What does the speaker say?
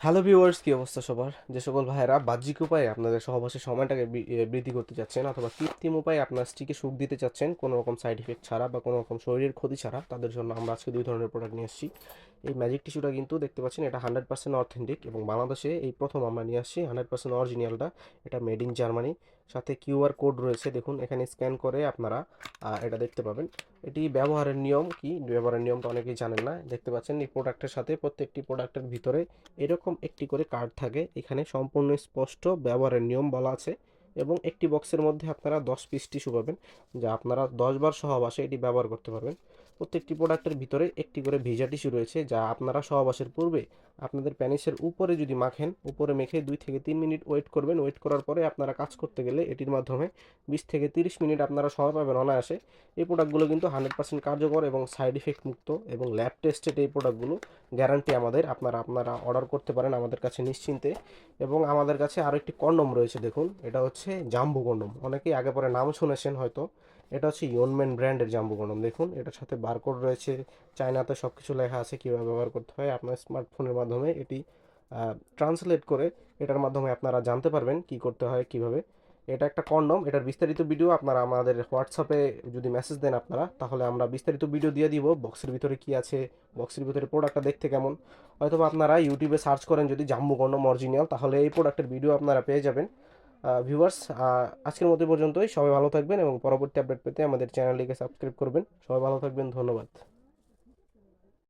Hello viewers, কি অবস্থা সবার? যে সকল ভাইয়েরা বাহ্যিক উপায়ে আপনাদের সহবাসের সময়টাকে বৃদ্ধি করতে চাচ্ছেন অথবা কৃত্রিম উপায়ে আপনার স্ত্রীকে সুখ দিতে চাচ্ছেন কোনো রকম সাইড ইফেক্ট ছাড়া বা কোনো রকম শরীরের ক্ষতি ছাড়া, তাদের জন্য আমরা আজকে দুই ধরনের প্রোডাক্ট নিয়ে আসছি। এই ম্যাজিক টিস্যুটা কিন্তু দেখতে পাচ্ছেন, এটা 100% অথেন্টিক এবং বাংলাদেশে এই প্রথম আমরা নিয়ে আসছি 100% অরিজিনালটা। এটা মেড ইন জার্মানি। সাথে কিউআর কোড রয়েছে, দেখুন এখানে স্ক্যান করে আপনারা এটা দেখতে পাবেন। এটি ব্যবহারের নিয়ম কি, ব্যবহারের নিয়মটা অনেকেই জানেন না। দেখতে পাচ্ছেন এই প্রোডাক্টের সাথে প্রত্যেকটি প্রোডাক্টের ভিতরে এরকম একটি করে কার্ড থাকে, এখানে সম্পূর্ণ স্পষ্ট ব্যবহারের নিয়ম বলা আছে। এবং একটি বক্সের মধ্যে আপনারা 10 পিস টিস্যু পাবেন, যা আপনারা 10 বার সহবাসে এটি ব্যবহার করতে পারবেন। প্রত্যেকটি প্রোডাক্টের ভিতরে একটি করে ভিজা টিস্যু রয়েছে, যা আপনারা সহবাসের পূর্বে আপনাদের প্যানিসের উপরে যদি মাখেন, উপরে মেখে 2 থেকে 3 মিনিট ওয়েট করবেন। ওয়েট করার পরে আপনারা কাজ করতে গেলে এটির মাধ্যমে 20 থেকে 30 মিনিট আপনারা সময় পাবেন অনায়াসে। এই প্রোডাক্টগুলো কিন্তু 100% কার্যকর এবং সাইড ইফেক্ট মুক্ত এবং ল্যাব টেস্টেড। এই প্রোডাক্টগুলো গ্যারান্টি আমাদের, আপনারা অর্ডার করতে পারেন আমাদের কাছে নিশ্চিন্তে। এবং আমাদের কাছে আরও একটি কন্ডম রয়েছে, দেখুন এটা হচ্ছে জাম্বু কন্ডম। অনেকেই আগে পরে নাম শুনেছেন হয়তো। এটা হচ্ছে ইয়নম্যান ব্র্যান্ডের জাম্বু কন্ডম। দেখুন এটার সাথে বারকোড রয়েছে, চায়নাতে সব কিছু লেখা আছে কীভাবে ব্যবহার করতে হয়। আপনার স্মার্টফোনের মাধ্যমে এটি ট্রান্সলেট করে এটার মাধ্যমে আপনারা জানতে পারবেন কি করতে হয় কিভাবে। এটা একটা কন্ডম, এটার বিস্তারিত ভিডিও আপনারা আমাদের হোয়াটসঅ্যাপে যদি মেসেজ দেন আপনারা, তাহলে আমরা বিস্তারিত ভিডিও দিয়ে দিব বক্সের ভিতরে কি আছে, বক্সের ভিতরে প্রোডাক্টটা দেখতে কেমন। হয়তোবা আপনারা ইউটিউবে সার্চ করেন যদি জাম্বু কন্ডম অরিজিনাল, তাহলে এই প্রোডাক্টের ভিডিও আপনারা পেয়ে যাবেন। ভিউয়ার্স, আজকের মতো পর্যন্তই। সবাই ভালো থাকবেন এবং পরবর্তী আপডেট পেতে আমাদের চ্যানেলটিকে সাবস্ক্রাইব করবেন। সবাই ভালো থাকবেন, ধন্যবাদ।